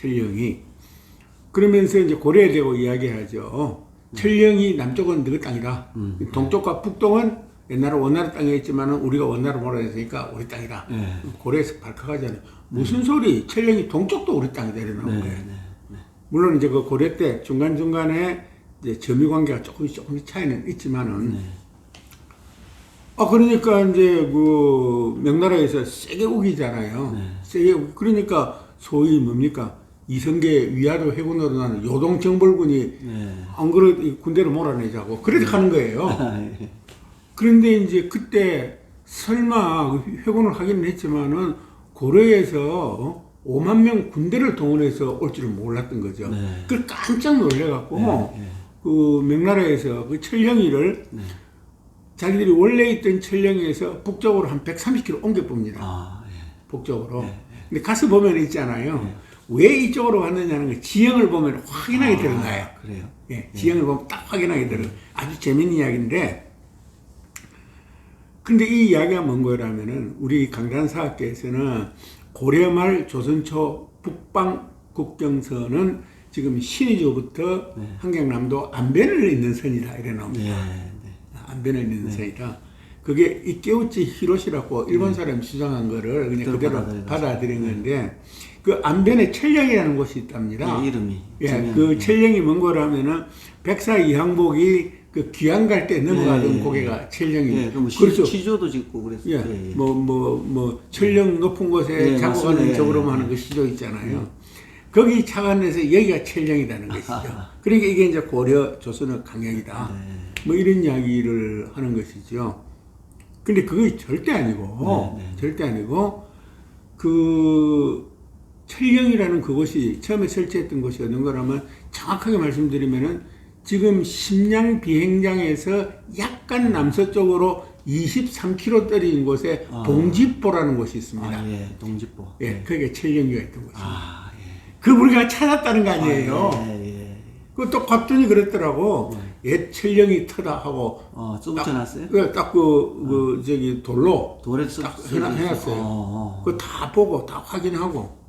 천령이. 그러면서 이제 고려에 대고 이야기하죠. 천령이 남쪽은 너희 땅이다. 동쪽과 북동은 옛날에 원나라 땅이었지만 우리가 원나라 몰아냈으니까 우리 땅이다. 고려에서 발칵하잖아요. 무슨 소리? 천령이 동쪽도 우리 땅이다. 이래 나온 거예요. 물론 이제 그 고려 때 중간중간에 이제 점유 관계가 조금씩 차이는 있지만은 그러니까 이제 그 명나라에서 세게 우기잖아요. 세게 우기. 그러니까 소위 뭡니까? 이성계 위화도 해군으로 나는 요동정벌군이 안 그래도 군대를 몰아내자고 그렇게 하는 거예요. 그런데 이제 그때 설마 회군을 하기는 했지만은 고려에서 5만 명 군대를 동원해서 올 줄은 몰랐던 거죠. 그걸 깜짝 놀래갖고 그 명나라에서 그 천령이를 자기들이 원래 있던 천령에서 북쪽으로 한 130km 옮겨봅니다. 북쪽으로. 근데 가서 보면 있잖아요. 왜 이쪽으로 왔느냐는 걸 지형을 보면 확인하게 드러나요. 그래요? 예, 지형을 보면 딱 확인하게 들어요. 아주 재밌는 이야기인데, 근데 이 이야기가 뭔 거라면은, 우리 강단사학계에서는 고려 말 조선 초 북방 국경선은 지금 신의주부터 한경남도 안변을 잇는 선이다. 이래 나옵니다. 안변을 잇는 선이다. 그게 이케우치 히로시라고 일본 사람이 주장한 거를 그냥 그대로 받아들인 건데, 그 안변에 천령이라는 곳이 있답니다. 이름이. 그 천령이 뭔 거라면은 백사 이항복이 그 귀양 갈 때 넘어가던 고개가 천령이. 그렇죠. 시조도 짓고 그랬어요. 천령 높은 곳에 자고 가는 적으로만 하는 그 시조 있잖아요. 거기 착안해서 여기가 천령이라는 것이죠. 그러니까 이게 이제 고려 조선의 강약이다. 뭐 이런 이야기를 하는 것이죠. 근데 그게 절대 아니고, 절대 아니고, 그, 천령이라는 그곳이 처음에 설치했던 곳이 어느 거라면 정확하게 말씀드리면은 지금 심양 비행장에서 약간 남서쪽으로 23km 떨어진 곳에 동지보라는 곳이 있습니다. 동지보. 거기에 천령교가 있던 곳입니다. 그 우리가 찾았다는 거 아니에요. 그또 갑자기 그랬더라고. 옛 천령이 터다 하고. 써붙여놨어요? 딱 저기 돌에 딱 해놨어요. 그거 다 보고, 다 확인하고.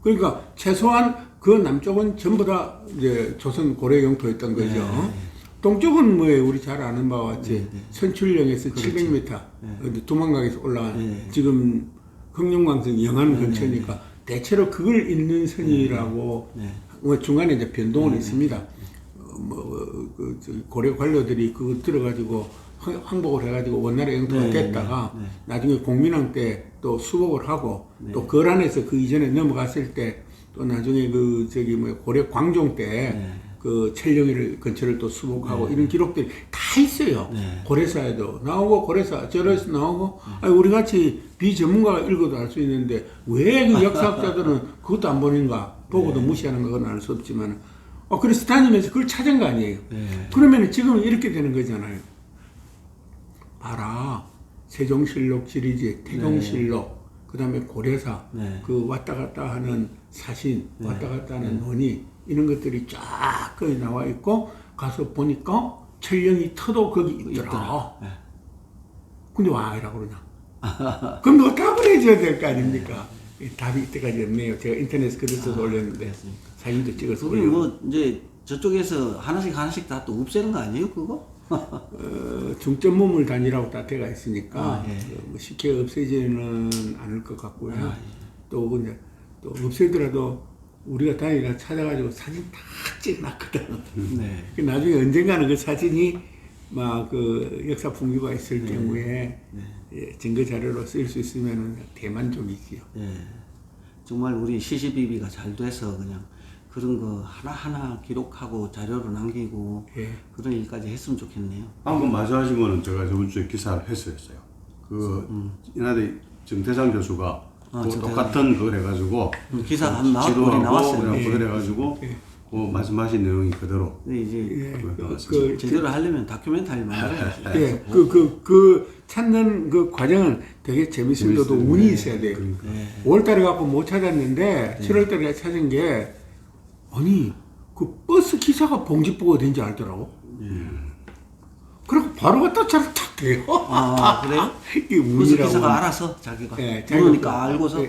그러니까 최소한 그 남쪽은 전부 다 이제 조선 고려 영토였던 거죠. 동쪽은 뭐예요? 우리 잘 아는 바와 같이 선출령에서 700m 도망가게서 올라간 지금 흥룡강성 영안 근처니까 대체로 그걸 잇는 선이라고 뭐 중간에 이제 변동은 있습니다. 고려 관료들이 그거 들어가지고 항복을 해가지고 원나라 영토가 됐다가 나중에 공민왕 때 또 수복을 하고 또 거란에서 그 이전에 넘어갔을 때 또 나중에 그 고려 광종 때 그 천령이를 근처를 또 수복하고 이런 기록들이 다 있어요. 고려사에도 나오고 고려사 절에서 나오고 아니 우리 같이 비전문가가 읽어도 알 수 있는데 왜 그 역사학자들은 그것도 안 보는가 보고도 무시하는 건 알 수 없지만 그래서 다니면서 그걸 찾은 거 아니에요. 그러면 지금 이렇게 되는 거잖아요. 봐라. 세종실록 시리즈, 태종실록, 그 다음에 고려사, 그 왔다 갔다 하는 사신, 왔다 갔다 하는 논의, 이런 것들이 쫙 거기 나와 있고, 가서 보니까 천령이 터도 거기 있더라. 근데 와, 이라고 그러냐. 그럼 너 답을 해줘야 될 거 아닙니까? 답이 이때까지 없네요. 제가 인터넷에 글을 써서 올렸는데, 사진도 찍어서 올렸는데. 뭐, 이제 저쪽에서 하나씩 다 또 없애는 거 아니에요, 그거? 중점문물 단위라고 다 돼가 있으니까 뭐 쉽게 없애지는 않을 것 같고요. 또 이제 또 없애더라도 우리가 다니다 찾아가지고 사진 다 찍어놨거든. 나중에 언젠가는 그 사진이 막 그 역사 풍류가 있을 경우에 증거 자료로 쓰일 수 있으면 대만족이지요. 정말 우리 시시비비가 잘 돼서 그냥 그런 거 하나하나 기록하고 자료로 남기고 그런 일까지 했으면 좋겠네요. 방금 말씀하신 제가 저번 주에 기사를 했었어요. 이날에 정태상 교수가 똑같은 그걸 해가지고 기사 한 나왔고 나왔어요. 그걸 해가지고 말씀하신 내용이 그대로 제대로 하려면 다큐멘터리 만들어야지. 그 찾는 그 과정은 되게 재밌으면서도 운이 있어야 돼요. 5월달에 갖고 못 찾았는데 7월달에 찾은 게 아니 그 버스 기사가 봉지보가 된지 알더라고. 그리고 바로 갖다 차를 탁 대요. 그래요? 이게 운이라고. 버스 기사가 알아서 자기가 그러니까 알고서.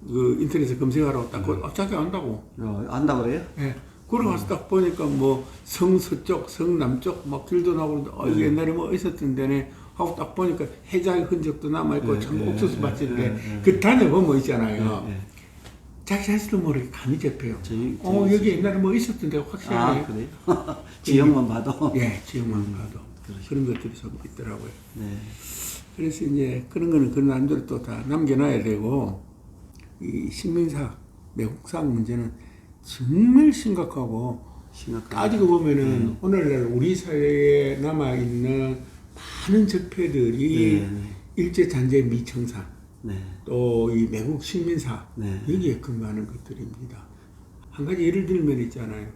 그 인터넷에 검색하라고 딱 자기 안다고. 안다 그래요? 예. 걸어가서 딱 보니까 뭐 성서쪽, 성남쪽 막 길도 나오고 이게 옛날에 뭐 있었던 데네 하고 딱 보니까 해자의 흔적도 남아있고 참 옥수수 밭인데 그 다녀보면 있잖아요. 자기 자신도 모르게 감이 잡혀요. 여기 옛날에 뭐 있었던 데가 확실하네. 아, 그래요? 지형만 봐도. 예, 지형만 봐도. 그런 것들이 좀 있더라고요. 네. 그래서 이제 그런 거는 그런 안들을 또 다 남겨놔야 되고, 이 식민사, 매국상 문제는 정말 심각하고, 따지고 보면은 오늘날 우리 사회에 남아있는 많은 적폐들이 일제잔재 미청사, 또 이 매국 식민사, 여기에 근무하는 것들입니다. 한 가지 예를 들면 있잖아요.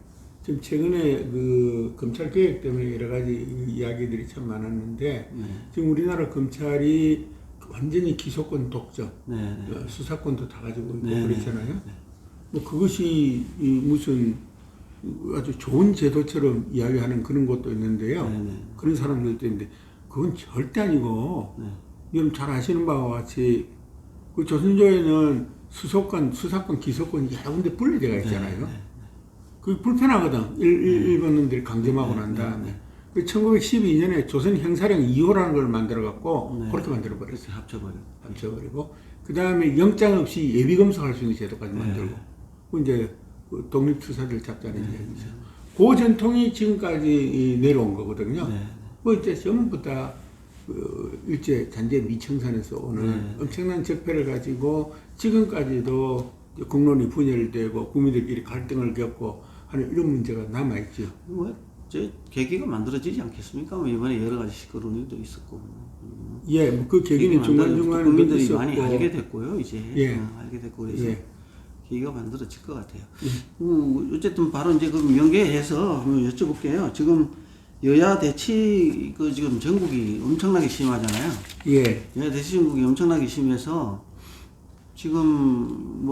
지금 최근에 그 검찰 개혁 때문에 여러 가지 이야기들이 참 많았는데, 지금 우리나라 검찰이 완전히 기소권 독점, 수사권도 다 가지고 있고 그렇잖아요. 뭐 그것이 무슨 아주 좋은 제도처럼 이야기하는 그런 것도 있는데요. 그런 사람들도 있는데, 그건 절대 아니고, 여러분 잘 아시는 바와 같이, 그 조선조에는 수사권, 기소권이 여러 군데 분리되어 있잖아요. 그게 불편하거든. 일본 놈들이 강점하고 난 다음에. 1912년에 조선 형사령 2호라는 걸 만들어갖고, 그렇게 만들어버렸어요. 합쳐버리고. 그 다음에 영장 없이 예비검사할 수 있는 제도까지 만들고. 그 이제 독립투사들 잡자는 이야기죠. 그 전통이 지금까지 내려온 거거든요. 뭐 이제 전부 다 일제 잔재 미청산에서 오는 엄청난 적폐를 가지고 지금까지도 국론이 분열되고 국민들끼리 갈등을 겪고 하는 이런 문제가 남아있죠. 계기가 만들어지지 않겠습니까? 뭐 이번에 여러 가지 시끄러운 일도 있었고. 예, 뭐 그 계기는 중간중간에 국민들이 있었고. 많이 알게 됐고요, 이제. 알게 됐고, 그래서 계기가 만들어질 것 같아요. 어쨌든 바로 이제 그 연계해서 한번 여쭤볼게요. 지금 여야 대치, 지금 전국이 엄청나게 심하잖아요. 여야 대치 전국이 엄청나게 심해서 지금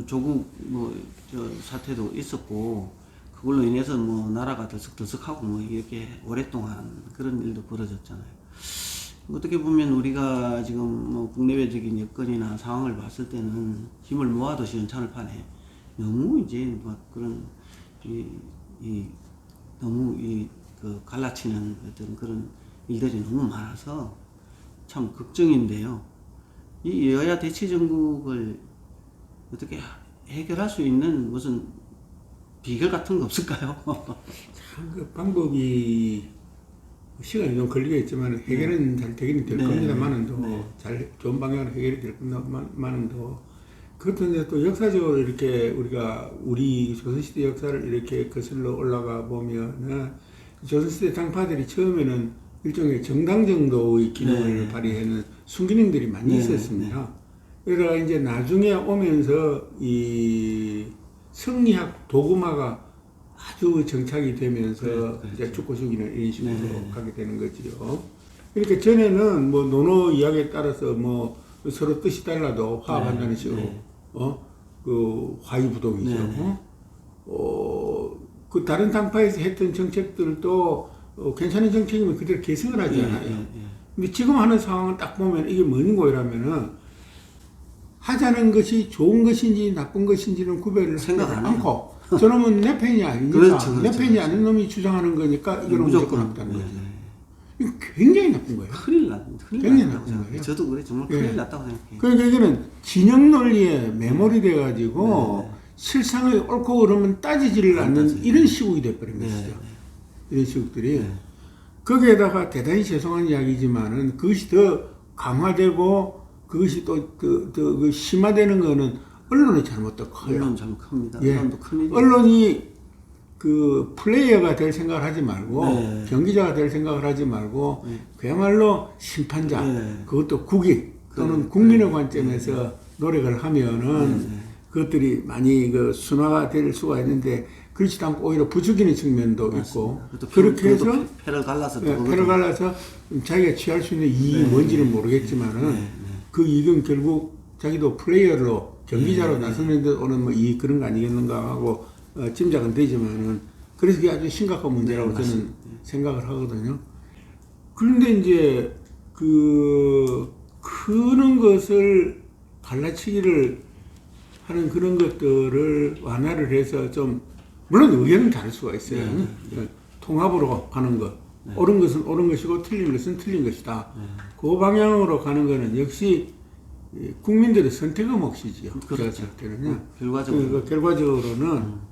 조국 사태도 있었고, 그걸로 인해서 나라가 들썩들썩하고 이렇게 오랫동안 그런 일도 벌어졌잖아요. 어떻게 보면 우리가 지금 국내외적인 여건이나 상황을 봤을 때는 힘을 모아도 시원찮을판에 너무 이제 그런 너무 갈라치는 어떤 그런 일들이 너무 많아서 참 걱정인데요. 이 여야 대치 정국을 어떻게 해결할 수 있는 무슨 비결 같은 거 없을까요? 참 그 방법이 시간이 좀 걸리겠지만 해결은 잘 되기는 될 겁니다만은도 잘 좋은 방향으로 해결이 될 겁니다만은도 그것도 이제 또 역사적으로 이렇게 우리 조선시대 역사를 이렇게 거슬러 올라가 보면은 조선시대 당파들이 처음에는 일종의 정당 정도의 기능을 발휘하는 순기능들이 많이 있었습니다. 그러다가 이제 나중에 오면서 이 성리학 도구마가 아주 정착이 되면서 이제 죽고 죽이는 이런 식으로 가게 되는 거지요. 그러니까 전에는 논어 이야기에 따라서 서로 뜻이 달라도 화합한다는 식으로 그 화의부동이죠. 그 다른 당파에서 했던 정책들도 괜찮은 정책이면 그대로 계승을 하지 않아요. 근데 지금 하는 상황을 딱 보면 이게 뭔 거라면은 하자는 것이 좋은 것인지 나쁜 것인지는 구별을 생각 안 않고 저놈은 내 편이 아니니까 내 편이 아닌 놈이 주장하는 거니까 이거는 무조건 나쁘다는 거죠. 이거 굉장히 나쁜 거예요. 큰일 났다고 거예요. 저도 그래 정말 큰일 났다고 생각해요. 그러니까 이거는 진영 논리에 매몰이 돼가지고 실상의 옳고 그름은 따지지를 않는 이런 시국이 돼버린 것이죠. 이런 시국들이 거기에다가 대단히 죄송한 이야기지만은 그것이 더 강화되고 그것이 또 심화되는 거는 언론의 잘못도 커요. 언론 잘못 큽니다. 언론도 큽니다. 언론이 그 플레이어가 될 생각을 하지 말고 경기자가 될 생각을 하지 말고 그야말로 심판자 그것도 국익 또는 국민의 관점에서 노력을 하면은 그것들이 많이 순화가 될 수가 있는데 그렇지 않고 오히려 부추기는 측면도 있고 그렇게 해서 패를 갈라서 자기가 취할 수 있는 이익이 뭔지는 모르겠지만은 그 이익은 결국 자기도 플레이어로 경기자로 나서는 데 오는 이익 그런 거 아니겠는가 하고 짐작은 되지만은 그래서 그게 아주 심각한 문제라고 저는 생각을 하거든요. 그런데 이제 그런 것을 갈라치기를 하는 그런 것들을 완화를 해서 좀 물론 의견은 다를 수가 있어요. 통합으로 가는 것. 옳은 것은 옳은 것이고 틀린 것은 틀린 것이다. 그 방향으로 가는 것은 역시 국민들의 선택의 몫이지요. 그렇죠. 제가 생각할 때는요. 결과적으로. 결과적으로는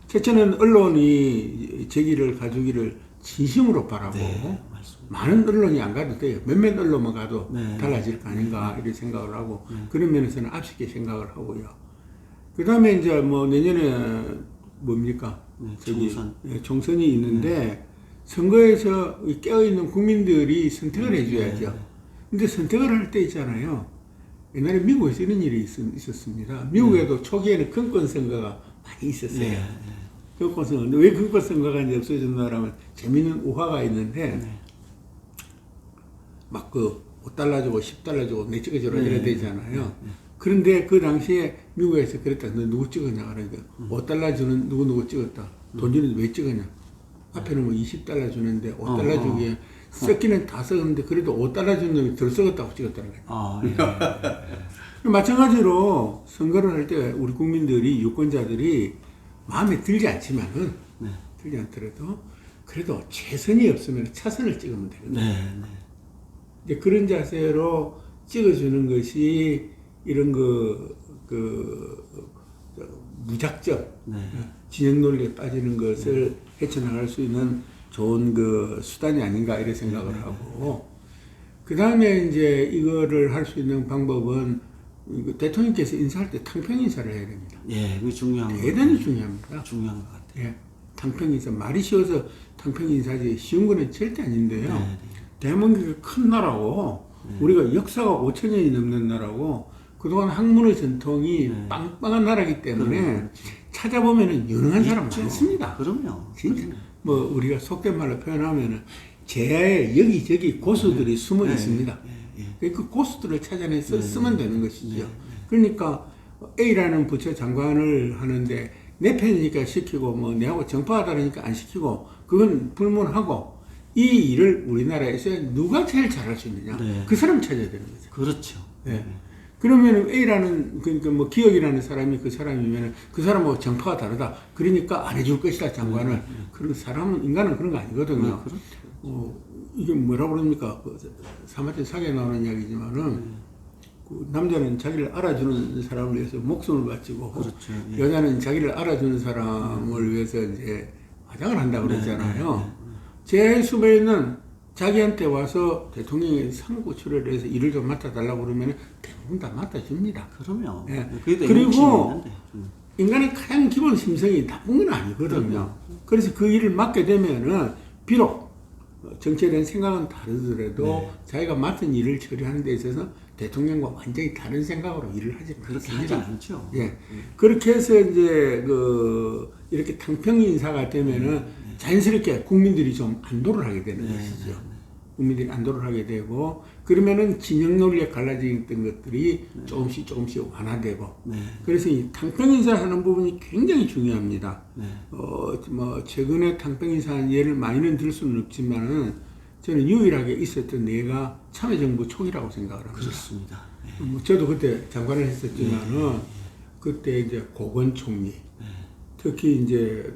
첫째는 언론이 제기를 가주기를 진심으로 바라고 많은 언론이 안 가도 돼요. 몇몇 언론만 가도 달라질 거 아닌가 이렇게 생각을 하고 그런 면에서는 앞서게 생각을 하고요. 그 다음에 이제 뭐 내년에 뭡니까? 총선. 총선이 있는데 선거에서 깨어있는 국민들이 선택을 해줘야죠. 근데 선택을 할 때 있잖아요. 옛날에 미국에서 이런 일이 있었습니다. 미국에도 초기에는 금권 선거가 많이 있었어요. 금권 선거. 왜 금권 선거가 이제 없어졌나라면 재미있는 우화가 있는데 막 그 5달러 주고 10달러 주고 내 찍어주라 이래야 되잖아요. 그런데 그 당시에 미국에서 그랬다. 너 누구 찍었냐? 그러니까 5달러 주는 누구 찍었다. 돈 주는데 왜 찍었냐? 앞에는 뭐 20달러 주는데 5달러 주기에 썩기는 다 썩었는데 그래도 5달러 준 놈이 덜 썩었다고 찍었다는 거예요. 마찬가지로 선거를 할 때 우리 국민들이 유권자들이 마음에 들지 않지만은 들지 않더라도 그래도 최선이 없으면 차선을 찍으면 되거든요. 이제 그런 자세로 찍어주는 것이 이런 무작정 진영 논리에 빠지는 것을 헤쳐나갈 수 있는 좋은 그 수단이 아닌가 이렇게 생각을 하고 그 다음에 이제 이거를 할 수 있는 방법은 대통령께서 인사할 때 탕평 인사를 해야 됩니다. 예, 그게 중요한 거. 대단히 중요합니다. 중요한 것 같아요. 예, 탕평 인사 말이 쉬워서 탕평 인사지 쉬운 거는 절대 아닌데요. 대한민국이 큰 나라고 우리가 역사가 5,000년이 넘는 나라고 그동안 학문의 전통이 빵빵한 나라이기 때문에 찾아보면은 유능한 사람 많습니다. 그럼요. 진짜 뭐 우리가 속된 말로 표현하면은 제야에 여기저기 고수들이 숨어 있습니다. 그 고수들을 찾아내서 쓰면 되는 것이죠. 그러니까 A라는 부처 장관을 하는데 내 편이니까 시키고 뭐 내하고 정파하다니까 안 시키고 그건 불문하고 이 일을 우리나라에서 누가 제일 잘할 수 있느냐 그 사람 찾아야 되는 거죠. 그렇죠. 그러면 A라는 그러니까 뭐 기억이라는 사람이 그 사람이면 그 사람하고 정파가 다르다. 그러니까 안 해줄 것이다 장관을. 그런 사람은 인간은 그런 거 아니거든요. 이게 뭐라 그럽니까? 사마천 사기에 나오는 이야기지만은 그 남자는 자기를 알아주는 사람을 위해서 목숨을 바치고 그렇죠. 여자는 자기를 알아주는 사람을 위해서 이제 화장을 한다고 그러잖아요. 제 수배는 자기한테 와서 대통령이 상고추를 해서 일을 좀 맡아달라고 그러면 대부분 다 맡아줍니다. 그럼요. 그리고 인간의 가장 기본 심성이 나쁜 건 아니거든요. 그래서 그 일을 맡게 되면은 비록 정치에 대한 생각은 다르더라도 자기가 맡은 일을 처리하는 데 있어서 대통령과 완전히 다른 생각으로 일을 하지 않습니다. 않죠. 그렇게 해서 이제 이렇게 탕평 인사가 되면은 자연스럽게 국민들이 좀 안도를 하게 되는 것이죠. 국민들이 안도를 하게 되고 그러면은 진영 논리에 갈라지던 것들이 조금씩 완화되고 그래서 이 탕평 인사하는 부분이 굉장히 중요합니다. 뭐 최근에 탕평 인사한 예를 많이는 들 수는 없지만은 저는 유일하게 있었던 예가 참여정부 초기라고 생각을 합니다. 그렇습니다. 뭐 저도 그때 장관을 했었지만은 그때 이제 고건 총리 특히 이제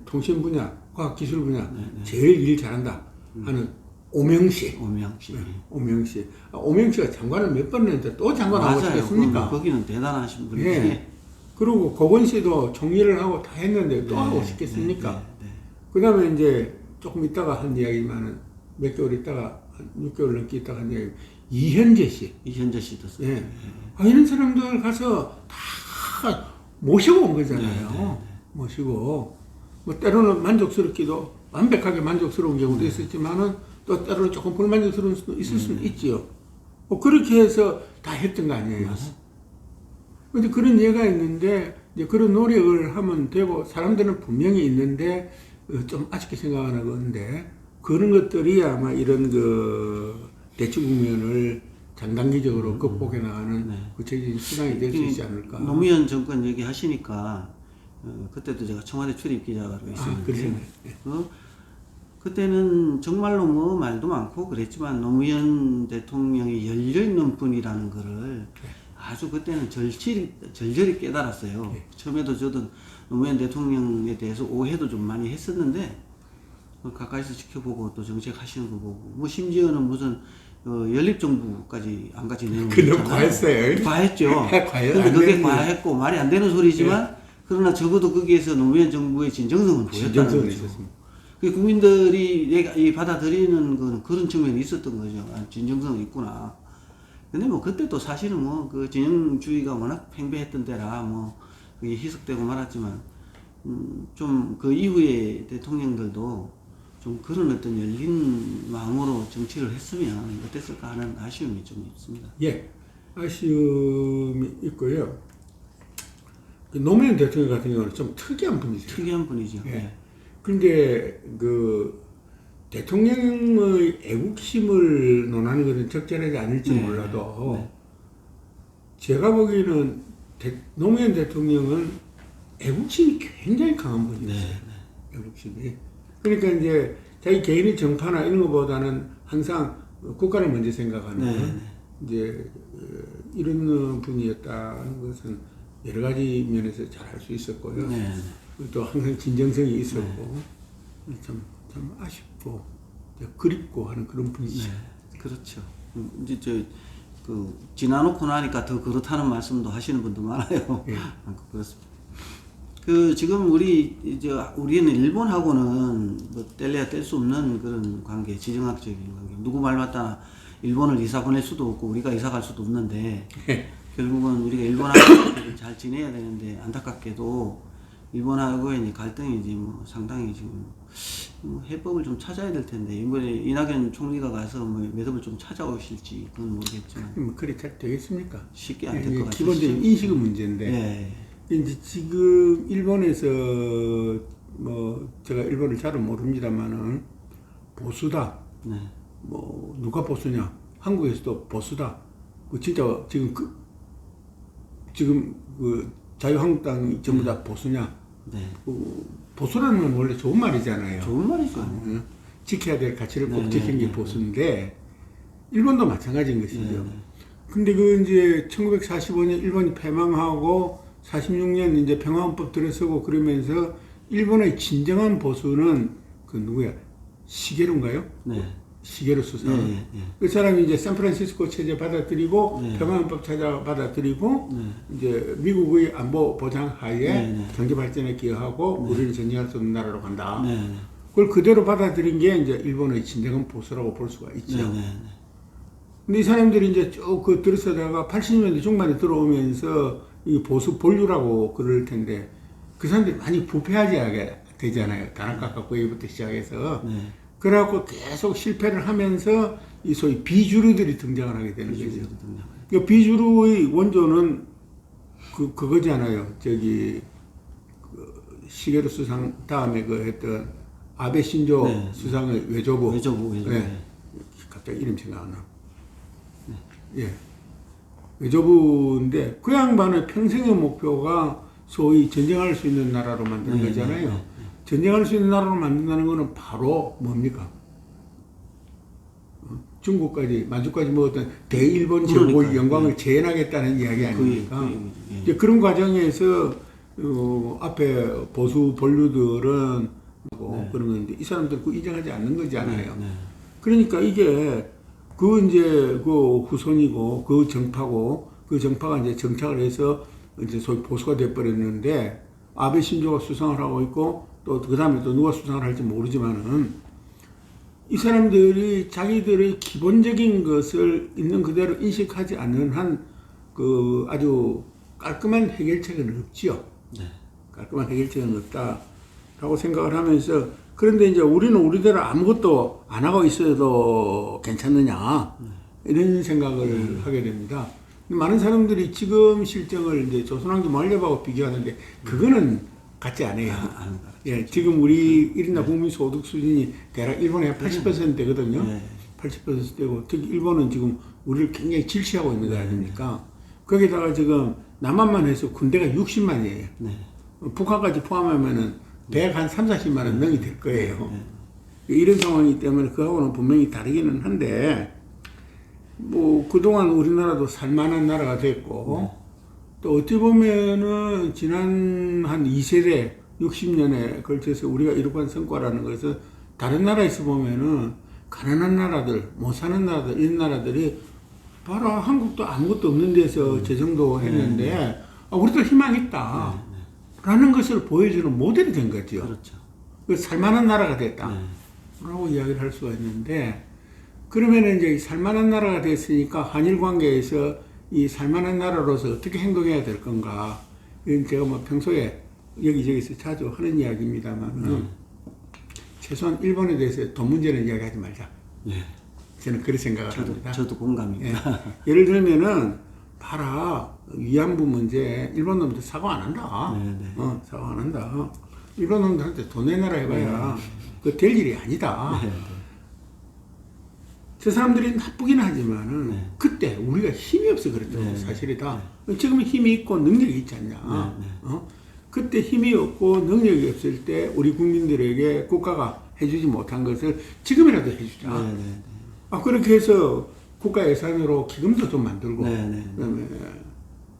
통신 분야, 과학기술 분야 제일 일 잘한다 하는 오명씨. 오명씨가 장관을 몇 번 했는데 또 장관 하고 싶겠습니까? 거기는 대단하신 분이지. 그리고 고건 씨도 총리를 하고 다 했는데 또 하고 싶겠습니까? 그 다음에 이제 조금 있다가 한 이야기만은 몇 개월 있다가 한 6개월 넘게 있다가 한 이야기 이현재 씨도 이런 사람들 가서 다 모시고 온 거잖아요. 모시고 뭐 때로는 만족스럽기도 완벽하게 만족스러운 경우도 있었지만은 또 때로는 조금 불만족스러운 수도 있을 수는 있지요. 뭐 그렇게 해서 다 했던 거 아니에요. 근데 그런 예가 있는데 이제 그런 노력을 하면 되고 사람들은 분명히 있는데 좀 아쉽게 생각하는 건데 그런 것들이 아마 이런 대치 국면을 장단기적으로 극복해 나가는 구체적인 수단이 될 수 있지 않을까. 노무현 정권 얘기하시니까 그때도 제가 청와대 출입 기자로 있었는데 그때는 정말로 뭐 말도 많고 그랬지만 노무현 대통령이 열려있는 분이라는 거를 아주 그때는 절절히 깨달았어요. 예. 처음에도 저도 노무현 대통령에 대해서 오해도 좀 많이 했었는데 가까이서 지켜보고 또 정책하시는 거 보고 뭐 심지어는 무슨 연립정부까지 안 같이 내는 거 너무 과했어요. 과했죠. 과해- 근데 안 그게 되는 과했고 말이 안 되는 소리지만 그러나 적어도 거기에서 노무현 정부의 진정성은 보였다는 진정성은 거죠. 있었습니다. 그 국민들이 이 받아들이는 거는 그런 측면이 있었던 거죠. 아, 진정성이 있구나. 근데 뭐 그때 또 사실은 뭐 그 진영주의가 워낙 팽배했던 때라 뭐 그게 희석되고 말았지만 좀 그 이후에 대통령들도 좀 그런 어떤 열린 마음으로 정치를 했으면 어땠을까 하는 아쉬움이 좀 있습니다. 예, 아쉬움이 있고요. 그 노무현 대통령 같은 경우는 좀 특이한 분이죠. 특이한 분이죠. 예. 네. 근데 그 대통령의 애국심을 논하는 것은 적절하지 않을지 네. 몰라도 네. 제가 보기에는 노무현 대통령은 애국심이 굉장히 강한 분이었어요. 네. 애국심이. 그러니까 이제 자기 개인의 정파나 이런 것보다는 항상 국가를 먼저 생각하는 네. 이제 이런 분이었다는 것은 여러 가지 면에서 잘 알 수 있었고요. 네. 또 항상 진정성이 있었고 참 아쉽고 그립고 하는 그런 분이죠. 네. 그렇죠. 이제 그 지나놓고 나니까 더 그렇다는 말씀도 하시는 분도 많아요. 예. 그렇습니다. 그 지금 우리는 일본하고는 뭐 뗄래야 뗄 수 없는 그런 관계, 지정학적인 관계. 누구 말 맞다 일본을 이사 보낼 수도 없고 우리가 이사 갈 수도 없는데 결국은 우리가 일본하고 잘 지내야 되는데 안타깝게도 일본하고의 이제 갈등이 이제 뭐 상당히 지금 뭐 해법을 좀 찾아야 될 텐데 이번에 이낙연 총리가 가서 뭐 매듭을 좀 찾아오실지 그건 모르겠지만 뭐 그래 잘 되겠습니까? 쉽게 안 될 것 같아요. 기본적인 인식의 문제인데. 예. 이제 지금 일본에서 뭐 제가 일본을 잘은 모릅니다만은 보수다. 네. 뭐 누가 보수냐? 한국에서도 보수다. 그 진짜 지금 그 자유한국당이 전부 다 보수냐? 네. 보수라는 건 원래 좋은 말이잖아요. 좋은 말이죠. 응? 지켜야 될 가치를 꼭 네, 지키는 게 네, 보수인데 일본도 마찬가지인 것이죠. 네. 근데 그 이제 1945년 일본이 패망하고 46년 이제 평화헌법 들어서고 그러면서 일본의 진정한 보수는 그 누구야? 시게루인가요? 네. 시게루 수상. 예. 그 사람이 이제 샌프란시스코 체제 받아들이고 네. 평화헌법 찾아 받아들이고 이제 미국의 안보 보장 하에 네. 경제 발전에 기여하고 우리는 전쟁할 수 없는 나라로 간다. 네. 그걸 그대로 받아들인 게 이제 일본의 진정한 보수라고 볼 수가 있죠. 네. 근데 이 사람들이 이제 쭉 그 들어서다가 80년대 중반에 들어오면서 이 보수 본류라고 그럴 텐데 그 사람들이 많이 부패하게 되잖아요. 단학가 갖고 얘기부터 시작해서. 네. 그래갖고 계속 실패를 하면서 이 소위 비주류들이 등장을 하게 되는 거죠. 그 비주류의 원조는 그거잖아요. 저기 시게루 수상 다음에 그 했던 아베 신조 네. 수상의 외조부. 네. 갑자기 이름 생각 안 나. 예. 외조부인데 그 양반의 평생의 목표가 소위 전쟁할 수 있는 나라로 만드는 거잖아요. 전쟁할 수 있는 나라로 만든다는 것은 바로 뭡니까? 중국까지 만주까지 먹었던 대일본 제국의 영광을 재현하겠다는 이야기 아닙니까? 이제 그런 과정에서 앞에 보수 본류들은 그런 건데 이 사람들 그 인정하지 않는 거잖아요. 그러니까 이게 그 이제 그 후손이고 그 정파고 그 정파가 이제 정착을 해서 이제 소위 보수가 돼버렸는데 아베 신조가 수상을 하고 있고 또 그 다음에 또 누가 수상을 할지 모르지만은 이 사람들이 자기들의 기본적인 것을 있는 그대로 인식하지 않는 한 그 아주 깔끔한 해결책은 없지요. 네. 깔끔한 해결책은 없다라고 생각을 하면서 그런데 이제 우리는 우리대로 아무것도 안 하고 있어도 괜찮느냐 이런 생각을 하게 됩니다. 많은 사람들이 지금 실정을 이제 조선왕조 만렙하고 비교하는데 그거는 같지 않아요. 예, 지금 우리 1인당 국민 소득 수준이 대략 일본의 80%대거든요. 80%대고 특히 일본은 지금 우리를 굉장히 질시하고 있는 거 아닙니까? 거기다가 지금 남한만 해서 군대가 60만이에요. 북한까지 포함하면은 대략 한 3, 40만 원 명이 될 거예요. 이런 상황이기 때문에 그하고는 분명히 다르기는 한데 뭐 그동안 우리나라도 살만한 나라가 됐고 또 어찌 보면은 지난 한 2세대 60년에 걸쳐서 우리가 이룩한 성과라는 것은 다른 나라에서 보면은 가난한 나라들, 못 사는 나라들, 이런 나라들이 바로 한국도 아무것도 없는 데서 저 정도 했는데 우리도 희망 있다 라는 것을 보여주는 모델이 된 거죠. 그렇죠. 그 살만한 나라가 됐다 라고 이야기를 할 수가 있는데, 그러면 이제 살만한 나라가 됐으니까 한일 관계에서 이 살만한 나라로서 어떻게 행동해야 될 건가, 이건 제가 뭐 평소에 여기저기서 자주 하는 이야기입니다만은 최소한 일본에 대해서 돈 문제는 이야기하지 말자. 저는 그렇게 생각을 합니다. 저도 공감입니다. 예를 들면은 봐라, 위안부 문제 일본 놈들 사과 안 한다. 사과 안 한다. 일본 놈들한테 돈 내놔라 해봐야 그 될 일이 아니다. 저 사람들이 나쁘긴 하지만은 그때 우리가 힘이 없어 그랬던 사실이다. 지금은 힘이 있고 능력이 있지 않냐. 그때 힘이 없고 능력이 없을 때 우리 국민들에게 국가가 해주지 못한 것을 지금이라도 해주자. 그렇게 해서 국가 예산으로 기금도 좀 만들고, 그다음에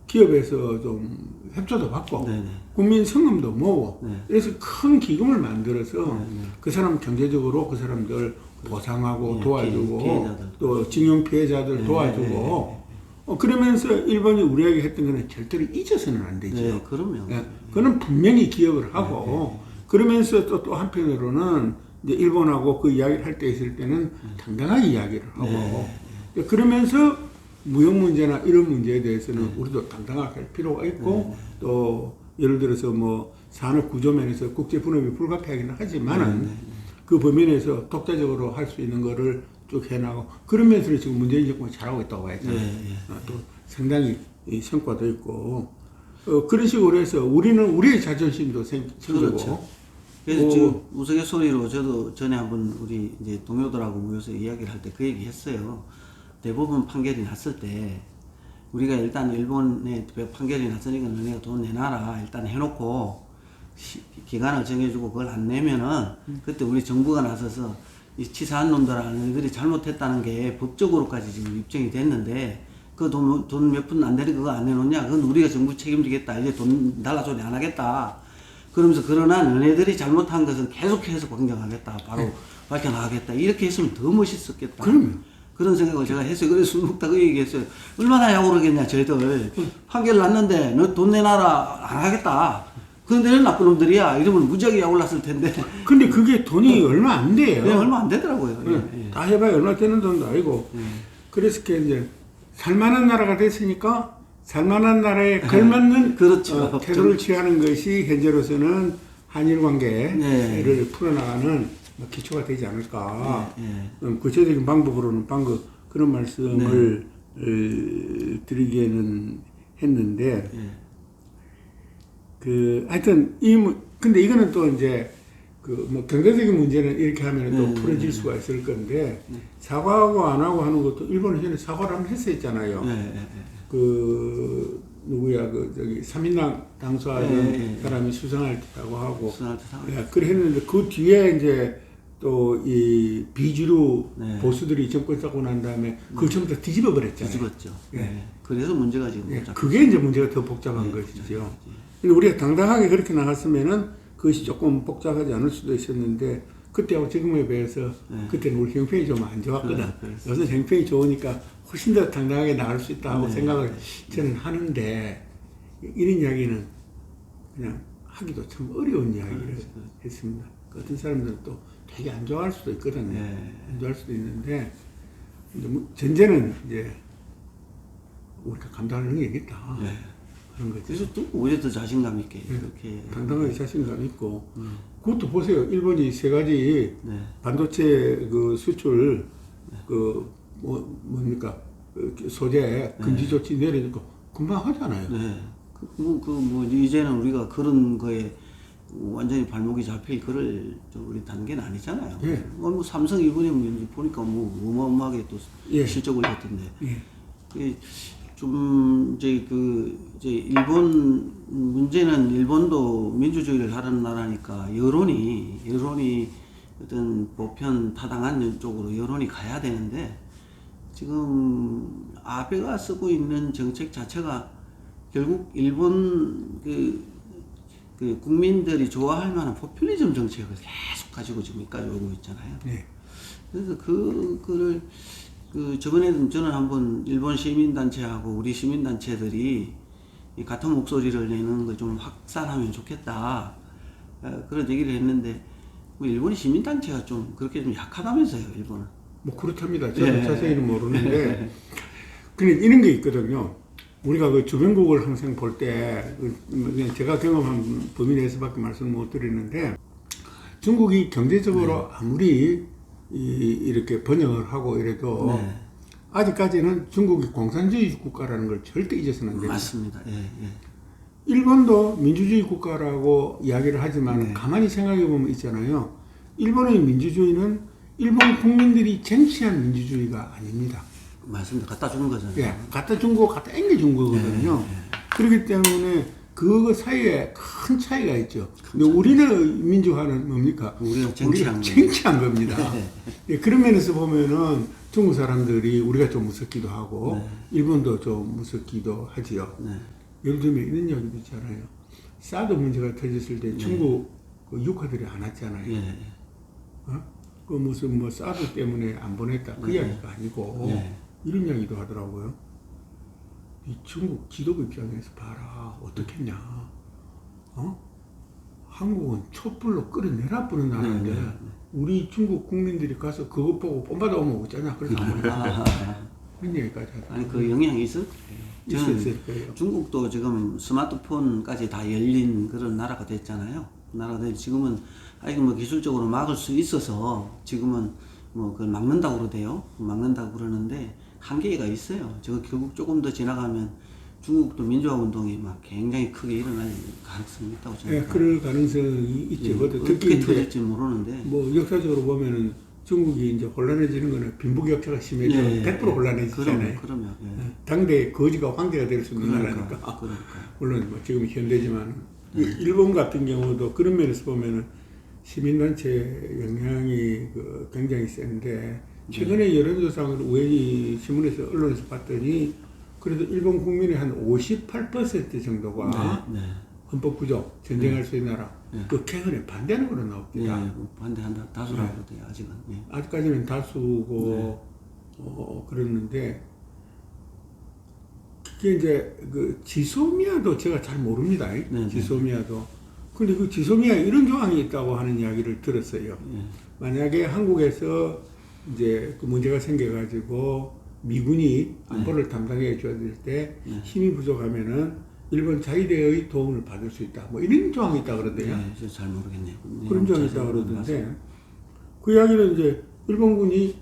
기업에서 좀 협조도 받고, 국민 성금도 모으고, 그래서 큰 기금을 만들어서 그 사람 경제적으로 그 사람들 보상하고 도와주고, 또 징용 피해자들 도와주고, 그러면서 일본이 우리에게 했던 거는 절대로 잊어서는 안 되죠. 그럼요. 그는 분명히 기억을 하고, 그러면서 또 한편으로는 이제 일본하고 그 이야기를 할 때 있을 때는 당당하게 이야기를 하고, 그러면서 무역 문제나 이런 문제에 대해서는 우리도 당당하게 할 필요가 있고, 또 예를 들어서 뭐 산업 구조면에서 국제 분업이 불가피하기는 하지만은 그 범위내에서 독자적으로 할 수 있는 거를 쭉 해나가고, 그러면서 지금 문재인 정권이 잘하고 있다고 봐야잖아요. 또 상당히 이 성과도 있고, 그런 식으로 해서 우리는 우리의 자존심도 생기고. 그렇죠. 그래서 지금 우스갯소리로 저도 전에 한번 우리 이제 동료들하고 모여서 이야기를 할 때 그 얘기 했어요. 대법원 판결이 났을 때 우리가 일단 일본에 판결이 났으니까 너네가 돈 내놔라 일단 해놓고 기간을 정해주고 그걸 안 내면은 그때 우리 정부가 나서서 이 치사한 놈들아 너희들이 잘못했다는 게 법적으로까지 지금 입증이 됐는데 그 돈 몇 푼 안 되는 그거 안 내놓냐, 그건 우리가 정부 책임지겠다, 이제 돈 달라 소리 안 하겠다 그러면서, 그러나 너네들이 잘못한 것은 계속해서 공정하겠다, 바로 밝혀나가겠다, 이렇게 했으면 더 멋있었겠다. 그런 생각을 제가 했어요. 그래서 술 먹다 그 얘기했어요. 얼마나 야구르겠냐 저희들. 판결 났는데 너 돈 내놔라 안 하겠다. 그런데 나쁜 놈들이야 이러면 무지하게 야올랐을 텐데. 근데 그게 돈이 얼마 안 돼요. 네, 얼마 안 되더라고요. 다 해봐야 얼마 되는 돈도 아니고. 그래서 이제 살만한 나라가 됐으니까 살만한 나라에 걸맞는 그렇죠. 태도를 취하는 것이 현재로서는 한일 관계를 풀어나가는 기초가 되지 않을까. 구체적인 방법으로는 방금 그런 말씀을 드리기에는 했는데, 하여튼 근데 이거는 또 이제 뭐 경제적인 문제는 이렇게 하면 또 풀어질 수가 있을 건데, 사과하고 안 하고 하는 것도 일본은 전에 사과를 한번 했었잖아요. 누구야 저기 3인당 당수하던 사람이 수상할 때라고 하고, 그래 했는데 그 뒤에 이제 또 이 비주류 보수들이 정권 잡고 난 다음에 그걸 전부 다 뒤집어 버렸잖아요. 뒤집었죠. 그래서 문제가 지금 그게 이제 문제가 더 복잡한 것이죠. 근데 우리가 당당하게 그렇게 나갔으면은 그것이 조금 복잡하지 않을 수도 있었는데, 그때하고 지금에 비해서 그때는 우리 형편이 좀 안 좋았거든. 요새 형편이 좋으니까 훨씬 더 당당하게 나갈 수 있다고 생각을 저는 하는데, 이런 이야기는 그냥 하기도 참 어려운 이야기를 했습니다. 어떤 사람들은 또 되게 안 좋아할 수도 있거든요. 안 좋아할 수도 있는데, 전제는 이제 우리가 감당할 능력이 있다. 그런 거죠. 그래서 또 오히려 더 자신감 있게 이렇게 당당하게 자신감 있고. 그것도 보세요. 일본이 세 가지 반도체 그 수출 뭡니까 소재 금지 조치 내리니까 금방 하잖아요. 이제는 우리가 그런 거에 완전히 발목이 잡힐 그럴 우리 단계는 아니잖아요. 뭐 삼성 일본에 보니까 뭐 어마어마하게 또 실적을 했던데. 좀 이제 일본 문제는, 일본도 민주주의를 하는 나라니까 여론이 어떤 보편 타당한 쪽으로 여론이 가야 되는데, 지금 아베가 쓰고 있는 정책 자체가 결국 일본 그 국민들이 좋아할 만한 포퓰리즘 정책을 계속 가지고 지금 여기까지 오고 있잖아요. 네. 그래서 그거를 저번에는 저는 한번 일본 시민단체하고 우리 시민단체들이 이 같은 목소리를 내는 걸 좀 확산하면 좋겠다. 그런 얘기를 했는데 뭐 일본의 시민단체가 좀 그렇게 좀 약하다면서요, 일본은. 뭐 그렇답니다. 저도 예. 자세히는 모르는데 근데 이런 게 있거든요. 우리가 그 주변국을 항상 볼 때 그냥 제가 경험한 범위 내에서밖에 말씀을 못 드리는데 중국이 경제적으로 아무리 이렇게 번영을 하고 이래도 네. 아직까지는 중국이 공산주의 국가라는 걸 절대 잊어서는 안 됩니다. 맞습니다. 예, 예. 일본도 민주주의 국가라고 이야기를 하지만 가만히 생각해 보면 있잖아요. 일본의 민주주의는 일본 국민들이 쟁취한 민주주의가 아닙니다. 맞습니다. 갖다 주는 거잖아요. 예, 갖다 준 거, 갖다 앵겨준 거거든요. 그렇기 때문에 그 사이에 큰 차이가 있죠. 근데 우리는 민주화는 뭡니까? 우리가 쟁취한 쟁취한 겁니다. 예, 그런 면에서 보면은 중국 사람들이 우리가 좀 무섭기도 하고, 일본도 좀 무섭기도 하지요. 네. 예를 들면 이런 이야기도 있잖아요. 사드 문제가 터졌을 때 중국 그 유카들이 안 왔잖아요. 예. 어? 그 무슨 뭐 사드 때문에 안 보냈다 그 이야기가 아니고 이런 이야기도 하더라고요. 이 중국 지도부 입장에서 봐라 어떻겠냐. 한국은 촛불로 끌어내라 뿌는 나라인데 우리 중국 국민들이 가서 그것 보고 뽐받아 오면 어쩌냐 그래서 안 보냈다. 그런 얘기까지 하더라고요. 아니 그 영향이 있을 거예요. 있을 거예요. 중국도 지금 스마트폰까지 다 열린 그런 나라가 됐잖아요. 나라가 됐 지금은 아직 뭐 기술적으로 막을 수 있어서 지금은 뭐 그걸 막는다고 그러대요. 막는다고 그러는데 한계가 있어요. 저 결국 조금 더 지나가면 중국도 민주화 운동이 막 굉장히 크게 일어날 가능성이 있다고 예, 생각합니다. 그럴 가능성이 있죠. 예, 특히 어떻게 이제 터질지 모르는데 뭐 역사적으로 보면은 중국이 이제 혼란해지는 거는 빈부격차가 심해지면 100% 혼란해지잖아요. 그러면 예. 당대 거지가 황제가 될 수 있는 나라니까. 그러니까. 물론 뭐 지금 현대지만 일본 같은 경우도 그런 면에서 보면은 시민단체 영향이 굉장히 센데 최근에 여론조사를 우연히 신문에서 언론에서 봤더니 그래도 일본 국민의 한 58% 정도가 헌법구조 전쟁할 수 있는 나라 그 개헌에 반대하는 걸로 나옵니다. 반대한다 다수라고 그러대요 아직은. 아직까지는 다수고 그랬는데 그게 이제 그 지소미아도 제가 잘 모릅니다. 지소미아도. 근데 그 지소미아에 이런 조항이 있다고 하는 이야기를 들었어요. 만약에 한국에서 이제 그 문제가 생겨가지고 미군이 안보를 담당해 줘야 될 때 힘이 부족하면은 일본 자위대의 도움을 받을 수 있다. 뭐 이런 조항이 있다 그러대요. 저 잘 모르겠네요. 그런 조항이 있다 그러던데 그 이야기는 이제 일본군이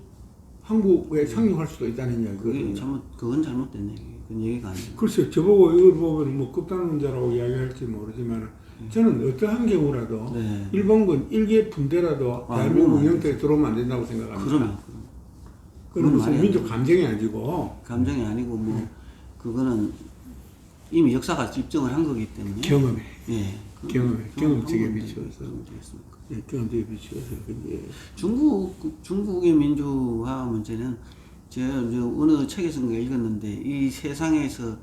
한국에 상륙할 수도 있다는 이야기거든요. 그건 잘못된 얘기. 그건 얘기가 아니에요. 글쎄요, 저보고 이걸 보면 뭐 극단한 문제라고 이야기할지 모르지만 저는 어떠한 경우라도 일본군 일개 분대라도 대한민국 영토에 들어오면 안 된다고 생각합니다. 그건 무슨 민족 감정이 아니고 감정이 아니고 뭐 그거는 이미 역사가 입증을 한 거기 때문에 경험에 경험적에 비추어서 경험적에 비추어서 근데 중국의 민주화 문제는 제가 어느 책에서 읽었는데 이 세상에서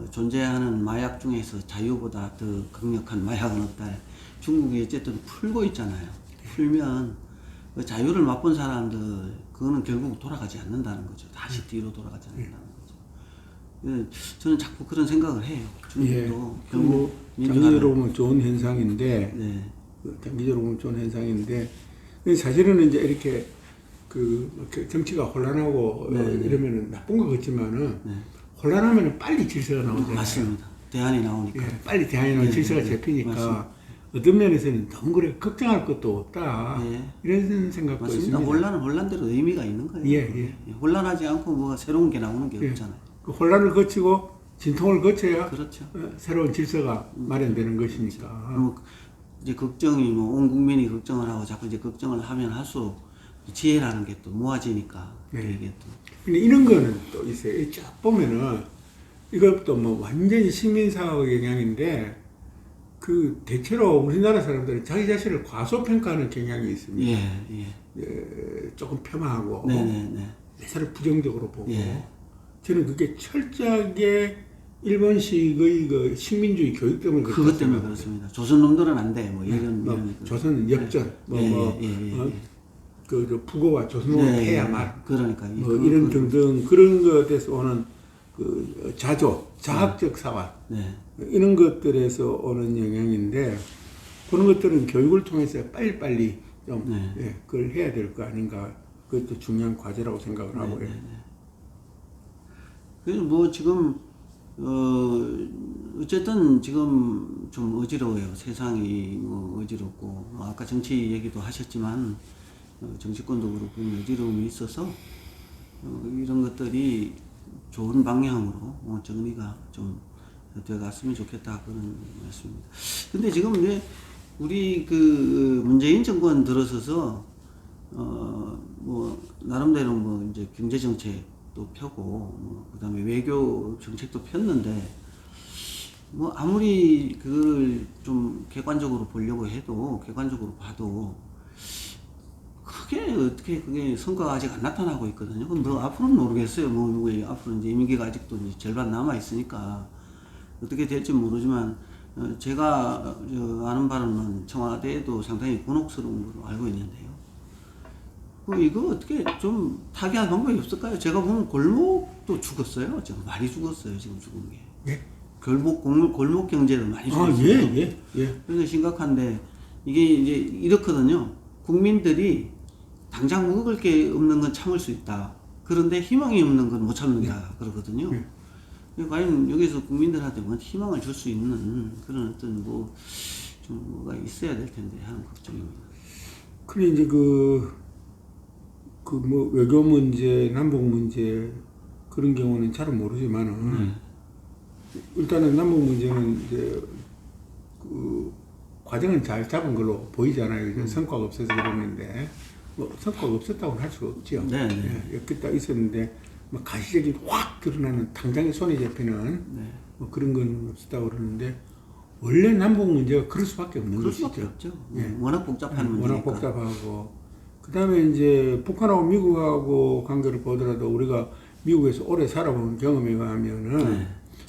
존재하는 마약 중에서 자유보다 더 강력한 마약은 없다. 중국이 어쨌든 풀고 있잖아요. 풀면 그 자유를 맛본 사람들 그거는 결국 돌아가지 않는다는 거죠. 다시 뒤로 돌아가지 않는다는 거죠. 저는 자꾸 그런 생각을 해요. 중국도 결국 장기적으로 보면 좋은 현상인데 장기적으로 보면 좋은 현상인데 사실은 이제 이렇게 그 정치가 혼란하고 이러면은 나쁜 것 같지만은 혼란하면 빨리 질서가 나오잖아요. 맞습니다. 대안이 나오니까. 빨리 대안이 나오면 질서가 잡히니까 어떤 면에서는 너무 그래 걱정할 것도 없다. 이런 생각도 맞습니다. 있습니다. 혼란은 혼란대로 의미가 있는 거예요. 혼란하지 않고 뭐가 새로운 게 나오는 게 없잖아요. 그 혼란을 거치고 진통을 거쳐야 그렇죠. 새로운 질서가 마련되는 것이니까. 뭐 이제 걱정이 뭐 온 국민이 걱정을 하고 자꾸 이제 걱정을 하면 할수록 지혜라는 게 또 모아지니까. 이게 또. 근데 이런 거는 또 있어요. 쫙 보면은 이것도 뭐 완전히 식민사회의 영향인데 그 대체로 우리나라 사람들은 자기 자신을 과소평가하는 경향이 있습니다. 조금 폄하하고 매사를 부정적으로 보고 예. 저는 그게 철저하게 일본식의 그 식민주의 교육 때문에 그것 때문에 그렇습니다. 조선 놈들은 안 돼. 뭐 이런 뭐 이런 조선은 역전 예. 그 부고와 조선으로 예, 해야만 그러니까 뭐 이런 등등 그런 것에서 오는 그 자학적 사활 네. 이런 것들에서 오는 영향인데 그런 것들은 교육을 통해서 빨리빨리 좀 네. 예, 그걸 해야 될 거 아닌가 그것도 중요한 과제라고 생각을 하고요. 그래서 뭐 지금 어쨌든 지금 좀 어지러워요. 세상이 뭐 어지럽고 뭐 아까 정치 얘기도 하셨지만 정치권도 그렇고 어지러움이 있어서 이런 것들이 좋은 방향으로 정리가 좀 되어갔으면 좋겠다 그런 말씀입니다. 근데 지금 이제 우리 그 문재인 정권 들어서서 뭐 나름대로 뭐 이제 경제 정책도 펴고 뭐 그다음에 외교 정책도 폈는데 뭐 아무리 그걸 좀 객관적으로 보려고 해도 객관적으로 봐도 크게 어떻게 그게 성과가 아직 안 나타나고 있거든요. 그럼 뭐 앞으로는 모르겠어요. 뭐 앞으로 이제 임기가 아직도 이제 절반 남아 있으니까 어떻게 될지 모르지만 제가 아는 바로는 청와대에도 상당히 곤혹스러운 걸로 알고 있는데요. 이거 어떻게 좀 타개할 방법이 없을까요? 제가 보면 골목도 죽었어요. 지금 많이 죽었어요. 지금 죽은 게. 예? 골목 경제도 많이 죽었어요. 예. 그래서 심각한데 이게 이제 이렇거든요. 국민들이 당장 먹을 게 없는 건 참을 수 있다. 그런데 희망이 없는 건 못 참는다. 그러거든요. 과연 여기서 국민들한테 뭐 희망을 줄 수 있는 그런 어떤 좀 뭐가 있어야 될 텐데 하는 걱정입니다. 그래 이제 뭐 외교 문제, 남북 문제 그런 경우는 잘은 모르지만은 일단은 남북 문제는 이제 그 과정은 잘 잡은 걸로 보이잖아요. 이제 성과가 없어서 그러는데 뭐 성과가 없었다고는 할 수가 없죠. 네. 예, 딱 있었는데 뭐 가시적인 확 드러나는 당장에 손에 잡히는 뭐 그런 건 없었다고 그러는데 원래 남북 문제가 그럴 수밖에 없는 그럴 것이죠. 수밖에 없죠. 예. 워낙 복잡한 문제니까. 워낙 복잡하고 그다음에 이제 북한하고 미국하고 관계를 보더라도 우리가 미국에서 오래 살아본 경험에 의하면은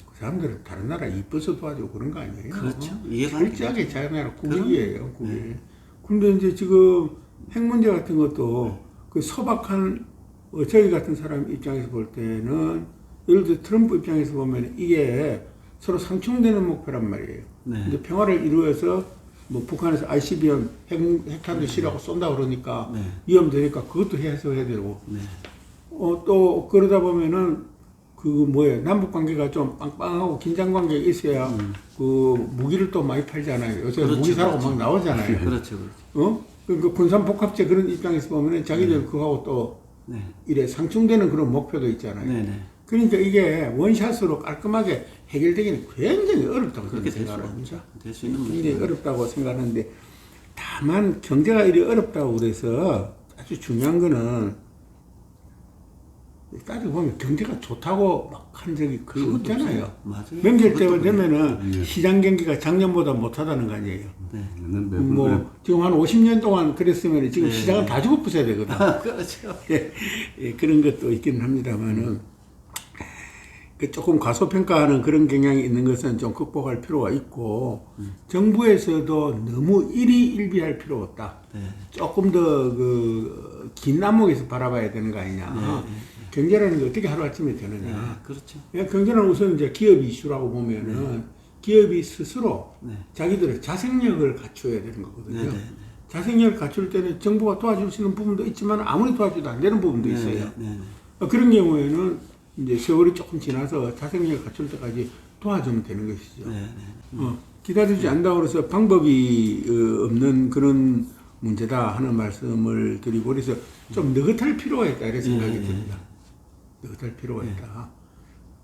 그 사람들은 다른 나라 이뻐서 도와주고 그런 거 아니에요? 그렇죠. 이해가 안 철저하게 자기 나라 국익이에요. 국익. 근데 이제 지금 핵 문제 같은 것도 그 소박한 저희 같은 사람 입장에서 볼 때는 예를 들어 트럼프 입장에서 보면 이게 서로 상충되는 목표란 말이에요. 근데 평화를 이루어서 뭐 북한에서 ICBM 핵탄두 실하고 쏜다 그러니까 위험되니까 그것도 해소해야 되고 또 그러다 보면은 남북 관계가 좀 빵빵하고 긴장 관계가 있어야 그 무기를 또 많이 팔잖아요. 요새 무기 사라고 막 나오잖아요. 그렇죠. 그 군산 복합체 그런 입장에서 보면은 자기들 그거하고 또 이래 상충되는 그런 목표도 있잖아요. 그러니까 이게 원샷으로 깔끔하게 해결되기는 굉장히 어렵다고 그렇게 생각합니다. 될 수 있는 굉장히 어렵다고 생각하는데 다만 경제가 이리 어렵다고 그래서 아주 중요한 거는 따지고 보면 경제가 좋다고 막 한 적이 거의 없잖아요. 맞아요. 명절 때 되면은 시장 경기가 작년보다 못하다는 거 아니에요. 뭐 지금 한 50년 동안 그랬으면 지금 시장은 다 죽어 부숴야 되거든. 그렇죠. 예, 그런 것도 있기는 합니다만은 조금 과소평가하는 그런 경향이 있는 것은 좀 극복할 필요가 있고 정부에서도 너무 일희일비할 필요 없다. 조금 더 긴 안목에서 바라봐야 되는 거 아니냐. 경제라는 게 어떻게 하루아침에 되느냐. 그렇죠. 경제는 우선 이제 기업 이슈라고 보면은 기업이 스스로 자기들의 자생력을 갖춰야 되는 거거든요. 자생력을 갖출 때는 정부가 도와줄 수 있는 부분도 있지만 아무리 도와줘도 안 되는 부분도 있어요. 그런 경우에는 이제 세월이 조금 지나서 자생력을 갖출 때까지 도와주면 되는 것이죠. 기다리지 않는다고 해서 방법이 없는 그런 문제다 하는 말씀을 드리고 그래서 좀 느긋할 필요가 있다 이런 생각이 듭니다. 느긋할 필요가 있다.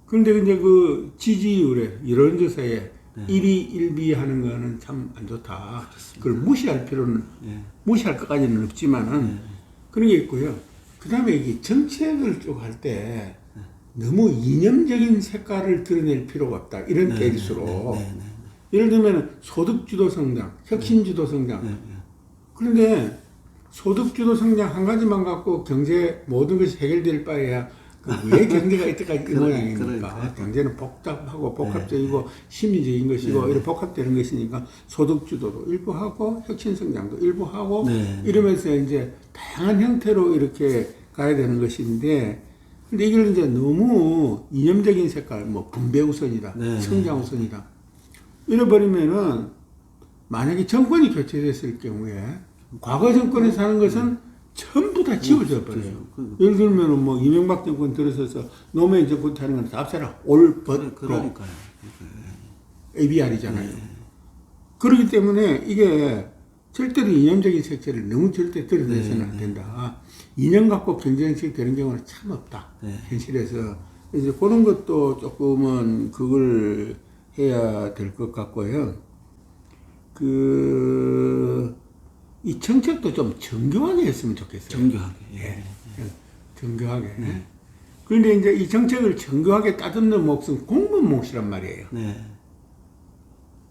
그런데 이제 그 지지율에 여론조사에 일희일비하는 거는 참 안 좋다. 그걸 무시할 필요는 무시할 것까지는 없지만은 그런 게 있고요. 그 다음에 이게 정책을 쭉 할 때 너무 이념적인 색깔을 드러낼 필요가 없다. 이런 때일수록 예를 들면 소득주도 성장, 혁신주도 성장. 그런데 소득주도 성장 한 가지만 갖고 경제 모든 것이 해결될 바에야 왜 경제가 이때까지 이 모양입니까? 그러니까요. 경제는 복잡하고 복합적이고 심리적인 것이고 이렇게 복합되는 것이니까 소득주도도 일부 하고 혁신성장도 일부 하고 이러면서 이제 다양한 형태로 이렇게 가야 되는 것인데 근데 이걸 이제 너무 이념적인 색깔, 뭐 분배 우선이다, 성장 우선이다 이래버리면은 만약에 정권이 교체됐을 경우에 과거 정권에서 하는 것은 전부 다 지워져 버려요. 예를 들면 뭐 이명박 정권 들어서서 노무현 정권 하는 건 다 없애라. 그러니까요. ABR이잖아요. 그렇기 때문에 이게 절대로 이념적인 색채를 너무 절대 드러내서는 안 된다. 이념 갖고 경쟁식 되는 경우는 참 없다. 현실에서. 이제 그런 것도 조금은 그걸 해야 될 것 같고요. 이 정책도 좀 정교하게 했으면 좋겠어요. 정교하게. 예. 정교하게. 그런데 이제 이 정책을 정교하게 따듬는 몫은 공무원 몫이란 말이에요.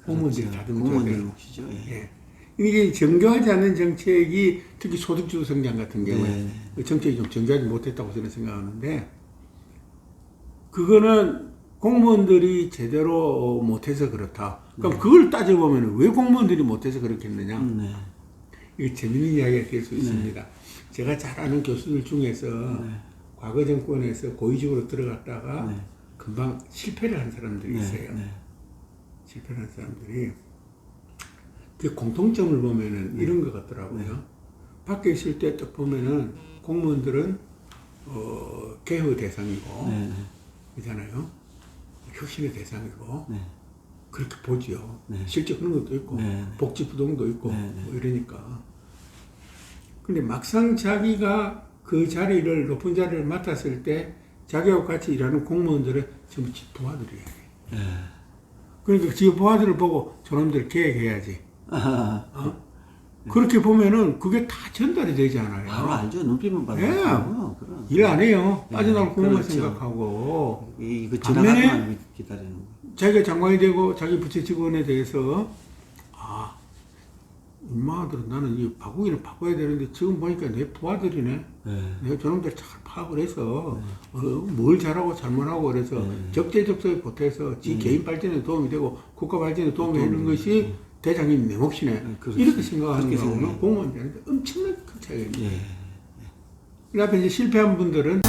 공무원들이 따듬는 공무원들 몫이죠. 예. 이게 정교하지 않은 정책이 특히 소득주도 성장 같은 경우에 그 정책이 좀 정교하지 못했다고 저는 생각하는데 그거는 공무원들이 제대로 못해서 그렇다. 그럼 그걸 따져보면 왜 공무원들이 못해서 그렇겠느냐. 이게 재밌는 이야기가 될 수 있습니다. 제가 잘 아는 교수들 중에서 과거 정권에서 고위직으로 들어갔다가 금방 실패를 한 사람들이 있어요. 실패를 한 사람들이. 그 공통점을 보면은 이런 것 같더라고요. 밖에 있을 때 딱 보면은 공무원들은 개혁의 대상이고, 그잖아요. 혁신의 대상이고, 그렇게 보지요. 실제 그런 것도 있고, 복지부동도 있고, 뭐 이러니까. 근데 막상 자기가 그 자리를, 높은 자리를 맡았을 때, 자기하고 같이 일하는 공무원들은 전부 지 부하들이야. 그러니까 지 부하들을 보고 저놈들 계획해야지. 그렇게 보면은 그게 다 전달이 되지 않아요. 바로 알죠. 눈빛만 봐도. 일 안 해요. 빠져나올 것만 생각하고. 이거 지나가기만 기다리는 거. 자기가 장관이 되고 자기 부처 직원에 대해서 인마들은 나는 이 바꾸기는 바꿔야 되는데 지금 보니까 내 부하들이네. 내가 저놈들 잘 파악을 해서 뭘 잘하고 잘못하고 그래서 적재적소에 보태서 지 개인 발전에 도움이 되고 국가 발전에 도움이 되는 것이 대장님 내 몫이네. 이렇게 생각하는 거하고는 공무원들한테 엄청나게 큰 차이가 있습니다. 그 앞에 이제 실패한 분들은